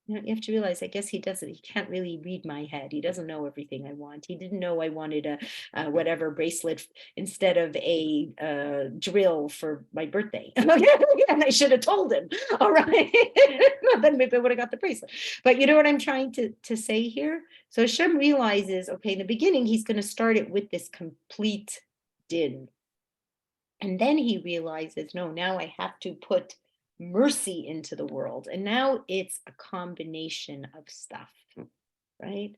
You have to realize, I guess he doesn't, he can't really read my head. He doesn't know everything I want. He didn't know I wanted a whatever bracelet instead of a drill for my birthday. And I should have told him. All right. Then maybe I would have got the bracelet. But you know what I'm trying to say here? So Hashem realizes, okay, in the beginning, he's going to start it with this complete din. And then he realizes, no, now I have to put mercy into the world. And now it's a combination of stuff, right?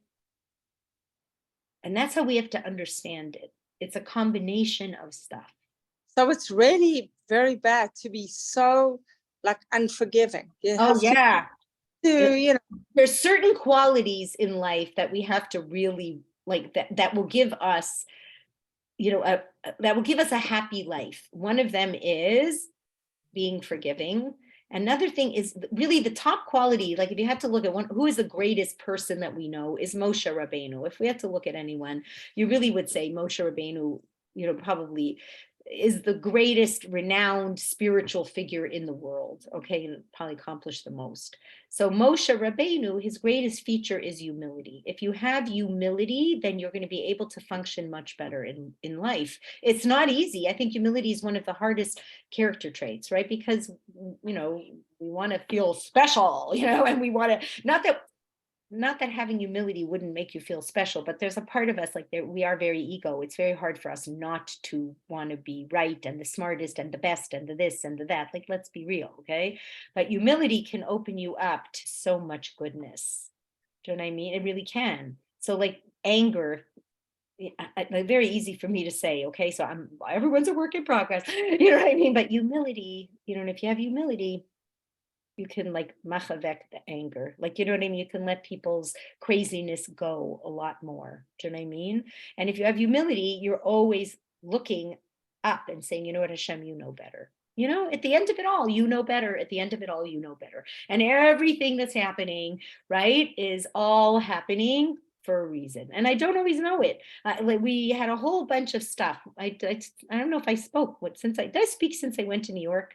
And that's how we have to understand it. It's a combination of stuff. So it's really very bad to be so like unforgiving. Oh, yeah. There's certain qualities in life that we have to really like that will give us, that will give us a happy life. One of them is being forgiving. Another thing is really the top quality, like if you had to look at who is the greatest person that we know is Moshe Rabbeinu. If we had to look at anyone, you really would say Moshe Rabbeinu, probably is the greatest renowned spiritual figure in the world, okay, and probably accomplished the most. So Moshe Rabbeinu, his greatest feature is humility. If you have humility, then you're going to be able to function much better in life. It's not easy. I think humility is one of the hardest character traits, right? Because, we want to feel special, and we want to, not that having humility wouldn't make you feel special, but there's a part of us we are very ego. It's very hard for us not to want to be right and the smartest and the best and the this and the that. Like, let's be real, okay? But humility can open you up to so much goodness. Do you know what I mean? It really can. So like anger, very easy for me to say, okay? So everyone's a work in progress, you know what I mean? But humility, and if you have humility, you can like machavek the anger. Like, you know what I mean? You can let people's craziness go a lot more. Do you know what I mean? And if you have humility, you're always looking up and saying, you know what, Hashem, you know better. At the end of it all, you know better. At the end of it all, you know better. And everything that's happening, right, is all happening for a reason. And I don't always know it. We had a whole bunch of stuff. I don't know if I spoke. Did I speak since I went to New York?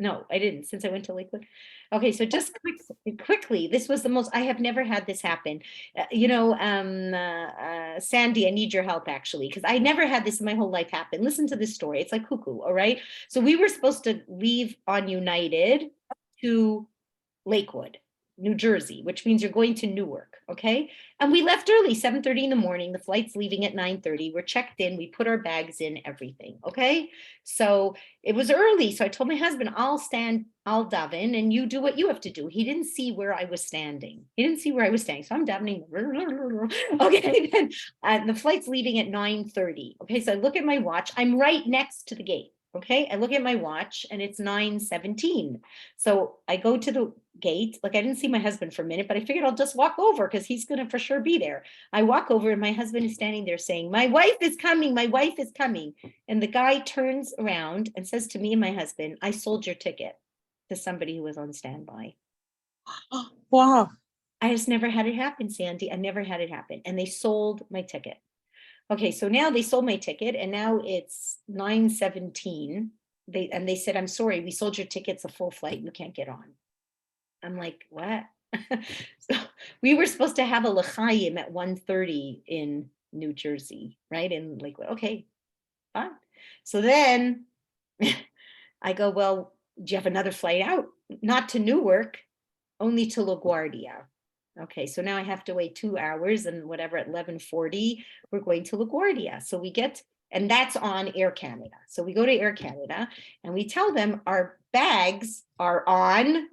No, I didn't, since I went to Lakewood. Okay, so just quickly, this was the most, I have never had this happen. Sandy, I need your help actually, because I never had this in my whole life happen. Listen to this story. It's like cuckoo, all right? So we were supposed to leave on United to Lakewood, New Jersey, which means you're going to Newark, okay? And we left early, 7:30 in the morning. The flight's leaving at 9:30. We're checked in. We put our bags in, everything, okay? So it was early. So I told my husband, I'll daven, and you do what you have to do. He didn't see where I was standing. So I'm davening. Okay, then the flight's leaving at 9:30. Okay, so I look at my watch. I'm right next to the gate. Okay, I look at my watch and it's 9:17. So I go to the gate. Like, I didn't see my husband for a minute, but I figured I'll just walk over because he's going to for sure be there. I walk over and my husband is standing there saying, my wife is coming. My wife is coming. And the guy turns around and says to me and my husband, I sold your ticket to somebody who was on standby. Wow. I just never had it happen, Sandy. I never had it happen. And they sold my ticket. Okay, so now they sold my ticket and now it's 9:17. They said, I'm sorry, we sold your ticket. It's a full flight. You can't get on. I'm like, what? So we were supposed to have a l'chaim at 1:30 in New Jersey, right? In Lakewood. Okay, fine. So then I go, well, do you have another flight out? Not to Newark, only to LaGuardia. Okay, so now I have to wait 2 hours and whatever, at 11:40, we're going to LaGuardia. So we get, and that's on Air Canada. So we go to Air Canada and we tell them our bags are on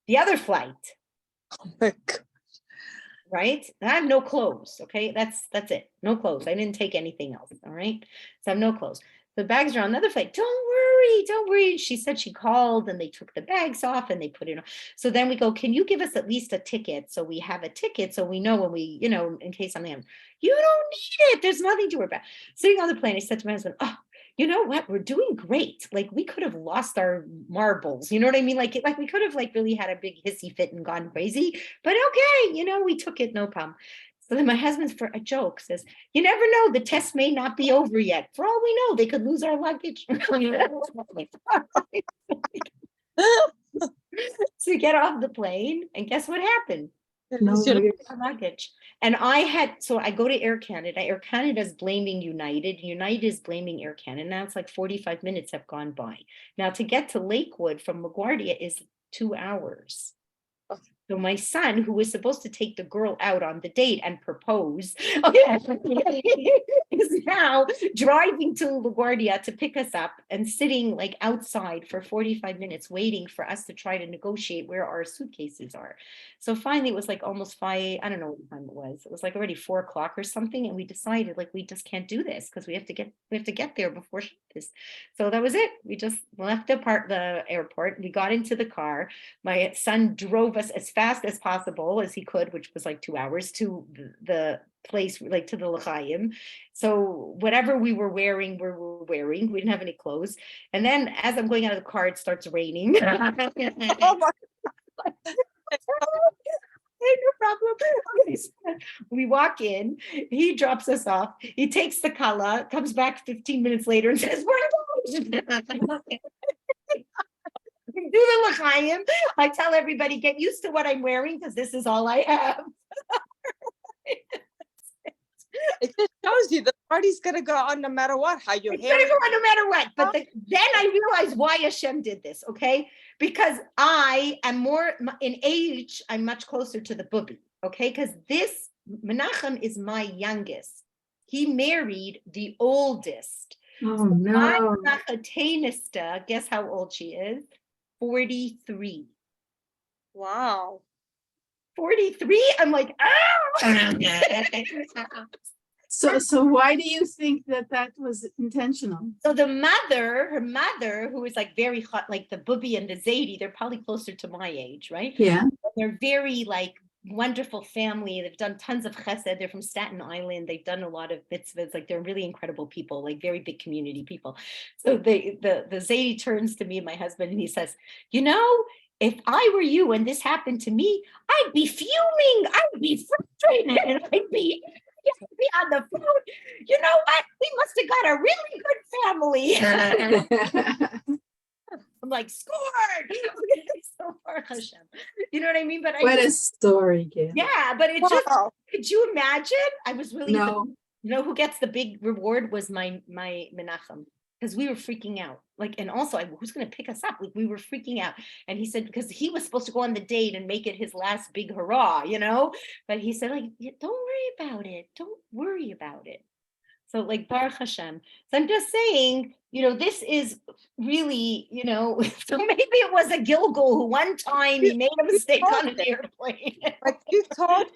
the other flight, Oh my God. right? And I have no clothes. Okay, that's it. No clothes. I didn't take anything else. All right, so I have no clothes. The bags are on the other flight. Don't worry, don't worry. She said she called and they took the bags off and they put it on. So then we go, can you give us at least a ticket? So we have a ticket so we know when we, in case something happens. You don't need it. There's nothing to worry about. Sitting on the plane, I said to my husband, oh, you know what? We're doing great. Like we could have lost our marbles. You know what I mean? Like we could have like really had a big hissy fit and gone crazy, but okay, we took it, no problem. So then my husband, for a joke, says, you never know, the test may not be over yet. For all we know, they could lose our luggage. So we get off the plane, and guess what happened? No, Our luggage. And so I go to Air Canada. Air Canada is blaming United. United is blaming Air Canada. Now it's like 45 minutes have gone by. Now to get to Lakewood from LaGuardia is 2 hours. So my son, who was supposed to take the girl out on the date and propose, is now driving to LaGuardia to pick us up and sitting like outside for 45 minutes waiting for us to try to negotiate where our suitcases are. So finally it was like almost 5, I don't know what time it was. It was like already 4 o'clock or something. And we decided like, we just can't do this because we have to get there before this. So that was it. We just left the airport. We got into the car. My son drove us as fast as possible as he could, which was like 2 hours, to the place, like to the L'chaim. So whatever we were wearing, we didn't have any clothes. And then as I'm going out of the car, it starts raining. Oh my No problem. We walk in, he drops us off, he takes the kala, comes back 15 minutes later and says, we're do the l'chaim. I tell everybody, get used to what I'm wearing because this is all I have. It just shows you the party's gonna go on no matter what, how your It's hair gonna is. go on no matter what. But then I realized why Hashem did this, okay? Because I am more in age, I'm much closer to the Bubi, okay? Because this Menachem is my youngest. He married the oldest. oh My no. Nachatenista, guess how old she is? 43. Wow. 43? I'm like, oh! So why do you think that was intentional? So her mother, who is like very hot, like the Bubi and the Zaidi, they're probably closer to my age, right? Yeah. They're very like wonderful family. They've done tons of chesed. They're from Staten Island. They've done a lot of mitzvahs. Like they're really incredible people, like very big community people. So the Zaidi turns to me and my husband and he says, if I were you and this happened to me, I'd be fuming. I'd be frustrated and I'd be on the phone. You know what? We must have got a really good family. I'm like, scored. So far, Hashem. You know what I mean? But What a story, Gail. yeah, but it just, could you imagine? I was really, No. who gets the big reward was my Menachem, because we were freaking out. Like, and also, who's going to pick us up? Like, we were freaking out. And he said, because he was supposed to go on the date and make it his last big hurrah, But he said, like, don't worry about it. Don't worry about it. So like Baruch Hashem. So I'm just saying, this is really, so maybe it was a Gilgal who one time he made a mistake on an airplane. But you taught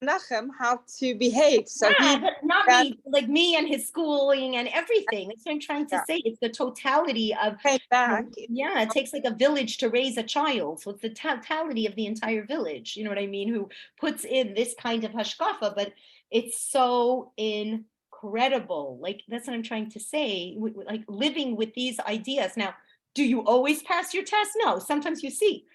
Menachem how to behave. So Yeah, he but not me, like me and his schooling and everything. That's what I'm trying to say. It's the totality of, came back. yeah, it takes like a village to raise a child. So it's the totality of the entire village, you know what I mean? Who puts in this kind of hashkafa, but it's so incredible. Like, that's what I'm trying to say, like living with these ideas. Now, do you always pass your test? No, sometimes you see.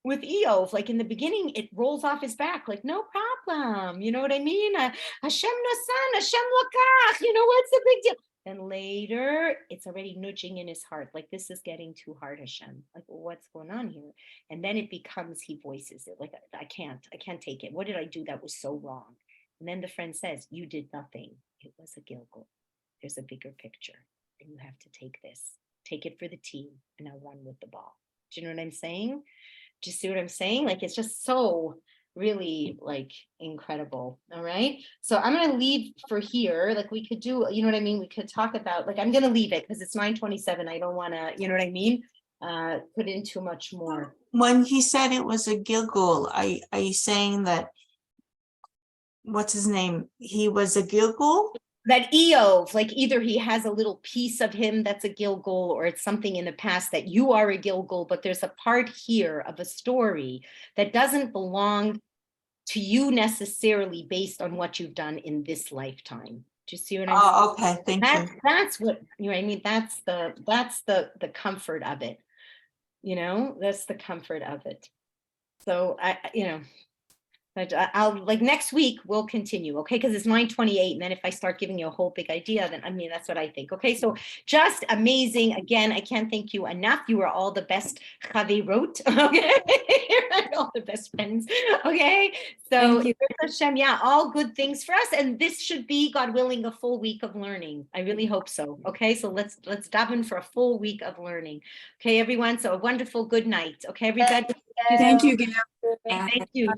With Iyov, like in the beginning, it rolls off his back, like no problem. You know what I mean? Hashem nasan, Hashem lokach. What's the big deal? Then later, it's already nudging in his heart, like this is getting too hard, Hashem. Like, what's going on here? And then it becomes, he voices it, like I can't take it. What did I do that was so wrong? And then the friend says, you did nothing. It was a Gilgal. There's a bigger picture, and you have to take this. Take it for the team, and now run with the ball. Do you know what I'm saying? Do you see what I'm saying? Like, it's just so really like incredible. All right. So I'm going to leave for here. Like we could do, you know what I mean? We could talk about, like, I'm going to leave it because it's 9:27. I don't want to, you know what I mean? put into much more. When he said it was a Gilgul, are you saying that, what's his name? He was a Gilgul? That Iyov, like either he has a little piece of him that's a Gilgul, or it's something in the past that you are a Gilgul, but there's a part here of a story that doesn't belong to you necessarily based on what you've done in this lifetime. Do you see what I'm saying? Oh, okay, thank you. That's what, you know what I mean? That's the comfort of it. You know, that's the comfort of it. So you know, but I'll like next week we'll continue, okay? Because it's 9:28, and then if I start giving you a whole big idea, then I mean that's what I think. Okay, so just amazing. Again, I can't thank you enough. You are all the best wrote, okay? All the best friends, okay? So Thank you. Hashem, yeah, all good things for us, and this should be, God willing, a full week of learning. I really hope so. Okay, so let's daven for a full week of learning. Okay, everyone. So a wonderful good night. Okay, everybody. Thank you, Gail. Thank you.